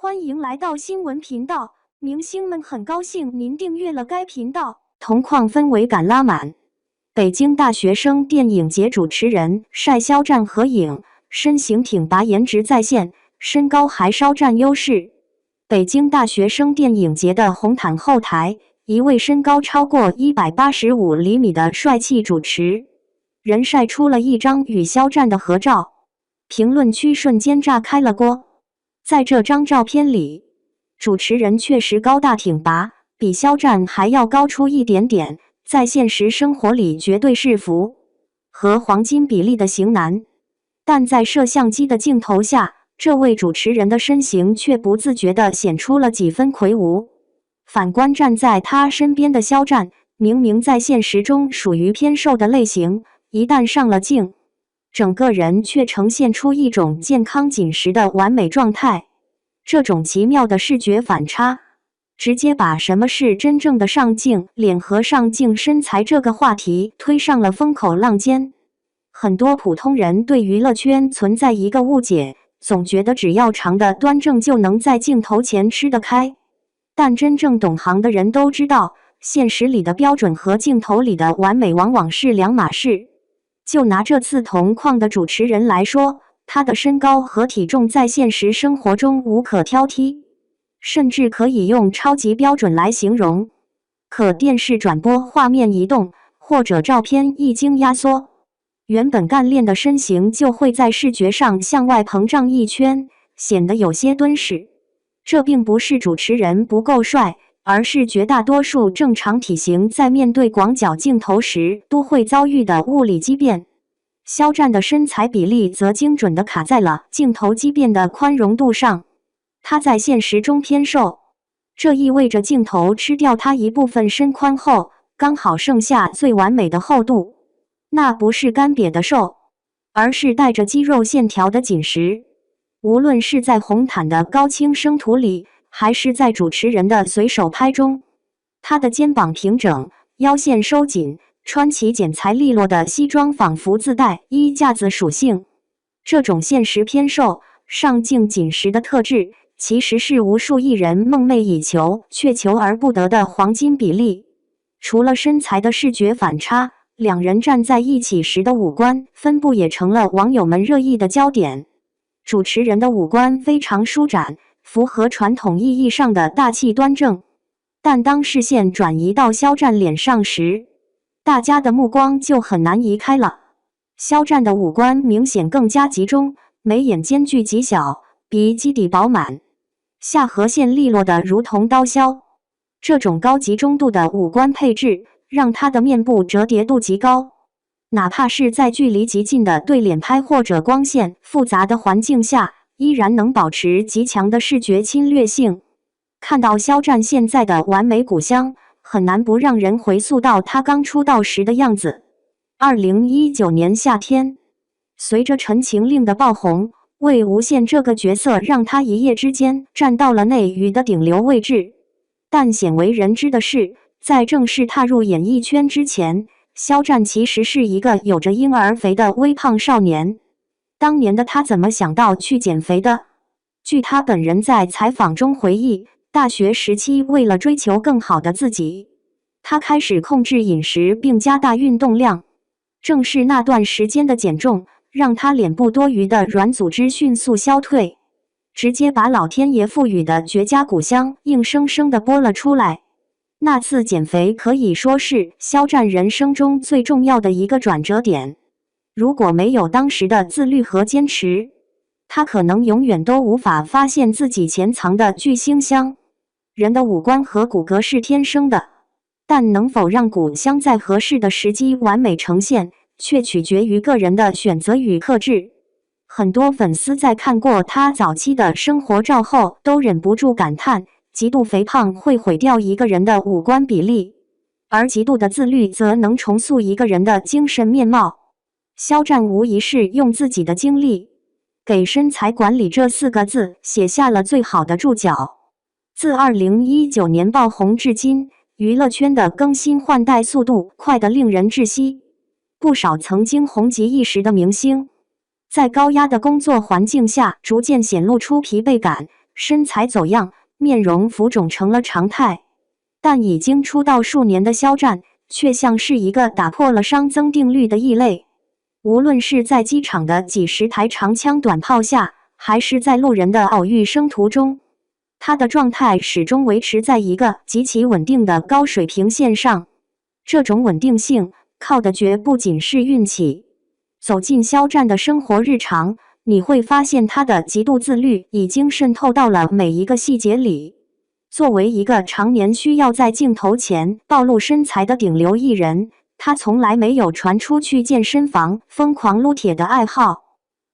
欢迎来到新闻频道，明星们很高兴您订阅了该频道。铜矿氛围感拉满，北京大学生电影节主持人晒肖战合影，身形挺拔，颜值在线，身高还稍占优势。北京大学生电影节的红毯后台，一位身高超过185厘米的帅气主持人晒出了一张与肖战的合照，评论区瞬间炸开了锅。在这张照片里，主持人确实高大挺拔，比肖战还要高出一点点，在现实生活里绝对是符合黄金比例的型男。但在摄像机的镜头下，这位主持人的身形却不自觉地显出了几分魁梧。反观站在他身边的肖战，明明在现实中属于偏瘦的类型，一旦上了镜，整个人却呈现出一种健康紧实的完美状态。这种奇妙的视觉反差，直接把什么是真正的上镜脸和上镜身材这个话题推上了风口浪尖。很多普通人对娱乐圈存在一个误解，总觉得只要长得端正就能在镜头前吃得开。但真正懂行的人都知道，现实里的标准和镜头里的完美往往是两码事。就拿这次铜矿的主持人来说，他的身高和体重在现实生活中无可挑剔，甚至可以用超级标准来形容。可电视转播画面移动，或者照片一经压缩，原本干练的身形就会在视觉上向外膨胀一圈，显得有些敦实。这并不是主持人不够帅，而是绝大多数正常体型在面对广角镜头时都会遭遇的物理畸变。肖战的身材比例则精准地卡在了镜头畸变的宽容度上。他在现实中偏瘦，这意味着镜头吃掉他一部分身宽后，刚好剩下最完美的厚度。那不是干瘪的瘦，而是带着肌肉线条的紧实。无论是在红毯的高清生图里，还是在主持人的随手拍中，他的肩膀平整，腰线收紧，穿起剪裁利落的西装仿佛自带衣架子属性。这种现实偏瘦、上镜紧实的特质，其实是无数艺人梦寐以求却求而不得的黄金比例。除了身材的视觉反差，两人站在一起时的五官分布也成了网友们热议的焦点。主持人的五官非常舒展，符合传统意义上的大气端正，但当视线转移到肖战脸上时，大家的目光就很难移开了。肖战的五官明显更加集中，眉眼间距极小，鼻基底饱满，下颌线利落的如同刀削。这种高集中度的五官配置，让他的面部折叠度极高，哪怕是在距离极近的对脸拍或者光线复杂的环境下，依然能保持极强的视觉侵略性。看到肖战现在的完美骨相，很难不让人回溯到他刚出道时的样子。2019年夏天，随着《陈情令》的爆红，魏无羡这个角色让他一夜之间站到了内娱的顶流位置。但鲜为人知的是，在正式踏入演艺圈之前，肖战其实是一个有着婴儿肥的微胖少年。当年的他怎么想到去减肥的？据他本人在采访中回忆，大学时期为了追求更好的自己，他开始控制饮食并加大运动量。正是那段时间的减重，让他脸部多余的软组织迅速消退，直接把老天爷赋予的绝佳骨相硬生生地剥了出来。那次减肥可以说是肖战人生中最重要的一个转折点。如果没有当时的自律和坚持，他可能永远都无法发现自己潜藏的巨星相。人的五官和骨骼是天生的，但能否让骨相在合适的时机完美呈现，却取决于个人的选择与克制。很多粉丝在看过他早期的生活照后，都忍不住感叹，极度肥胖会毁掉一个人的五官比例，而极度的自律则能重塑一个人的精神面貌。肖战无疑是用自己的经历，给身材管理这4个字写下了最好的注脚。自2019年爆红至今，娱乐圈的更新换代速度快得令人窒息。不少曾经红极一时的明星，在高压的工作环境下逐渐显露出疲惫感，身材走样，面容浮肿成了常态。但已经出道数年的肖战，却像是一个打破了熵增定律的异类。无论是在机场的几十台长枪短炮下，还是在路人的偶遇生途中，他的状态始终维持在一个极其稳定的高水平线上。这种稳定性靠的绝不仅是运气。走进肖战的生活日常，你会发现他的极度自律已经渗透到了每一个细节里。作为一个常年需要在镜头前暴露身材的顶流艺人，他从来没有传出去健身房疯狂撸铁的爱好，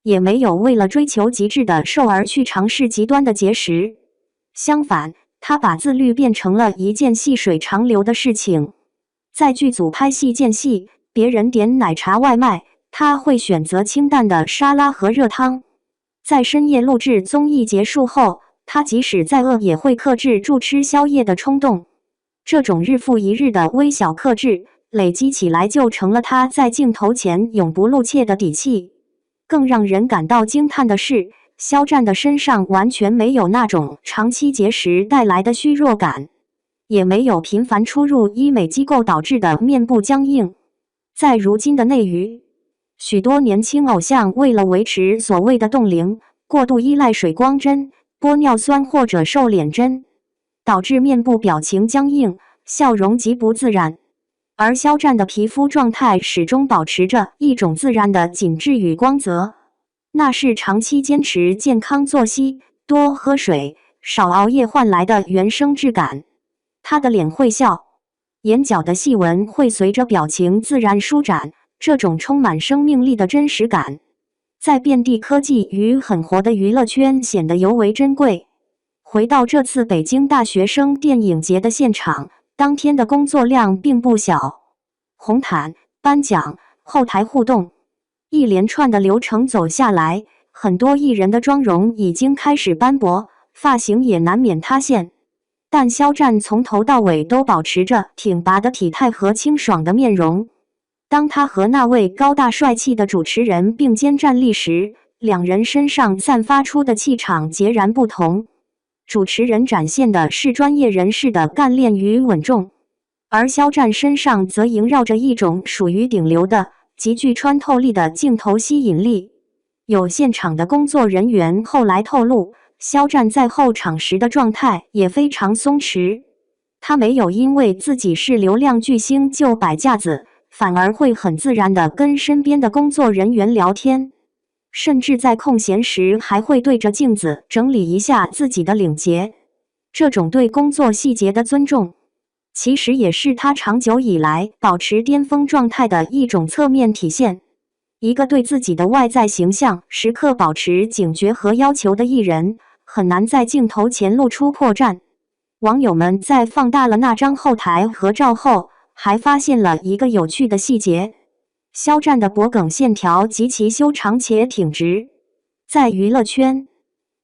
也没有为了追求极致的瘦而去尝试极端的节食。相反，他把自律变成了一件细水长流的事情。在剧组拍戏间隙，别人点奶茶外卖，他会选择清淡的沙拉和热汤。在深夜录制综艺结束后，他即使再饿也会克制住吃宵夜的冲动。这种日复一日的微小克制，累积起来就成了他在镜头前永不露怯的底气。更让人感到惊叹的是，肖战的身上完全没有那种长期节食带来的虚弱感，也没有频繁出入医美机构导致的面部僵硬。在如今的内娱，许多年轻偶像为了维持所谓的冻龄，过度依赖水光针、玻尿酸或者瘦脸针，导致面部表情僵硬，笑容极不自然。而肖战的皮肤状态始终保持着一种自然的紧致与光泽，那是长期坚持健康作息、多喝水、少熬夜换来的原生质感。他的脸会笑，眼角的细纹会随着表情自然舒展，这种充满生命力的真实感，在遍地科技与狠活的娱乐圈显得尤为珍贵。回到这次北京大学生电影节的现场，当天的工作量并不小，红毯、颁奖、后台互动，一连串的流程走下来，很多艺人的妆容已经开始斑驳，发型也难免塌陷。但肖战从头到尾都保持着挺拔的体态和清爽的面容。当他和那位高大帅气的主持人并肩站立时，两人身上散发出的气场截然不同。主持人展现的是专业人士的干练与稳重，而肖战身上则萦绕着一种属于顶流的、极具穿透力的镜头吸引力。有现场的工作人员后来透露，肖战在候场时的状态也非常松弛，他没有因为自己是流量巨星就摆架子，反而会很自然地跟身边的工作人员聊天，甚至在空闲时还会对着镜子整理一下自己的领结。这种对工作细节的尊重，其实也是他长久以来保持巅峰状态的一种侧面体现。一个对自己的外在形象时刻保持警觉和要求的艺人，很难在镜头前露出破绽。网友们在放大了那张后台合照后，还发现了一个有趣的细节：肖战的脖颈线条极其修长且挺直。在娱乐圈，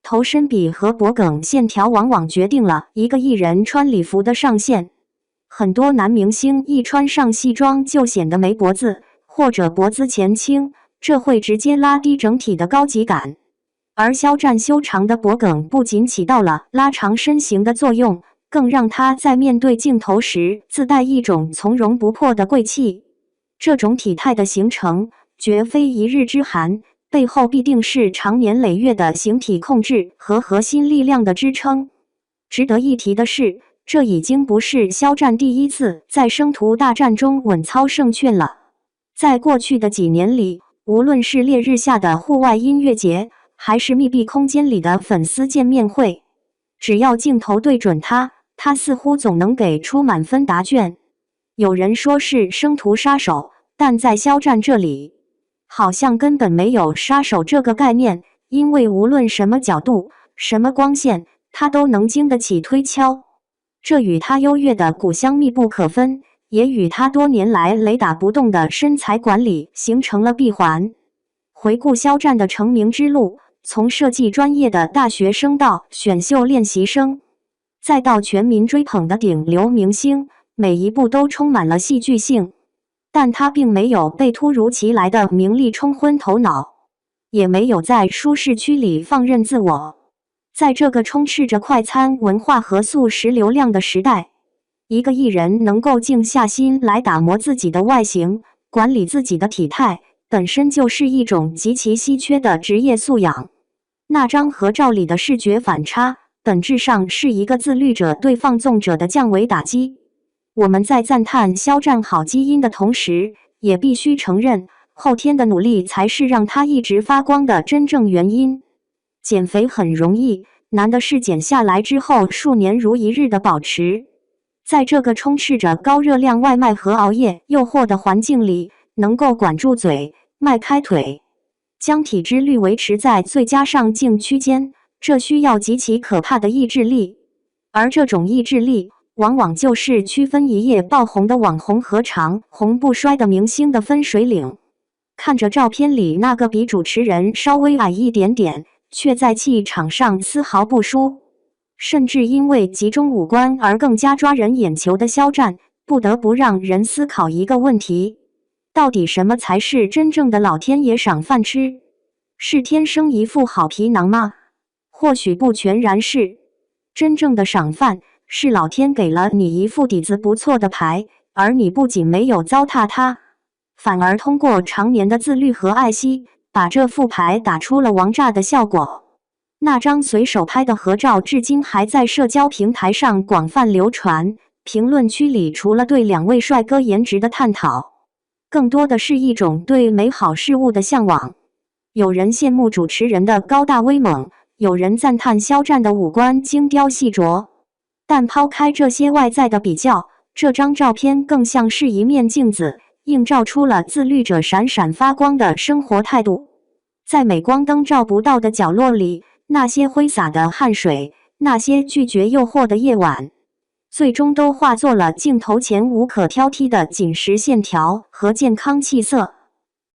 头身比和脖颈线条往往决定了一个艺人穿礼服的上限。很多男明星一穿上西装就显得没脖子，或者脖子前倾，这会直接拉低整体的高级感。而肖战修长的脖颈不仅起到了拉长身形的作用，更让他在面对镜头时自带一种从容不迫的贵气。这种体态的形成绝非一日之寒，背后必定是长年累月的形体控制和核心力量的支撑。值得一提的是，这已经不是肖战第一次在生徒大战中稳操胜券了。在过去的几年里，无论是烈日下的户外音乐节，还是密闭空间里的粉丝见面会，只要镜头对准他，他似乎总能给出满分答卷。有人说是生徒杀手，但在肖战这里，好像根本没有杀手这个概念，因为无论什么角度、什么光线，他都能经得起推敲。这与他优越的骨相密不可分，也与他多年来雷打不动的身材管理形成了闭环。回顾肖战的成名之路，从设计专业的大学生到选秀练习生，再到全民追捧的顶流明星，每一步都充满了戏剧性。但他并没有被突如其来的名利冲昏头脑，也没有在舒适区里放任自我。在这个充斥着快餐文化和速食流量的时代，一个艺人能够静下心来打磨自己的外形，管理自己的体态，本身就是一种极其稀缺的职业素养。那张合照里的视觉反差，本质上是一个自律者对放纵者的降维打击。我们在赞叹肖战好基因的同时，也必须承认，后天的努力才是让他一直发光的真正原因。减肥很容易，难的是减下来之后数年如一日的保持。在这个充斥着高热量外卖和熬夜诱惑的环境里，能够管住嘴，迈开腿，将体脂率维持在最佳上镜区间，这需要极其可怕的意志力。而这种意志力，往往就是区分一夜爆红的网红和长红不衰的明星的分水岭。看着照片里那个比主持人稍微矮一点点，却在气场上丝毫不输，甚至因为集中五官而更加抓人眼球的肖战，不得不让人思考一个问题：到底什么才是真正的老天爷赏饭吃？是天生一副好皮囊吗？或许不全然是。真正的赏饭，是老天给了你一副底子不错的牌，而你不仅没有糟蹋它，反而通过常年的自律和爱惜，把这副牌打出了王炸的效果。那张随手拍的合照至今还在社交平台上广泛流传，评论区里除了对两位帅哥颜值的探讨，更多的是一种对美好事物的向往。有人羡慕主持人的高大威猛，有人赞叹肖战的五官精雕细琢。但抛开这些外在的比较，这张照片更像是一面镜子，映照出了自律者闪闪发光的生活态度。在镁光灯照不到的角落里，那些挥洒的汗水，那些拒绝诱惑的夜晚，最终都化作了镜头前无可挑剔的紧实线条和健康气色。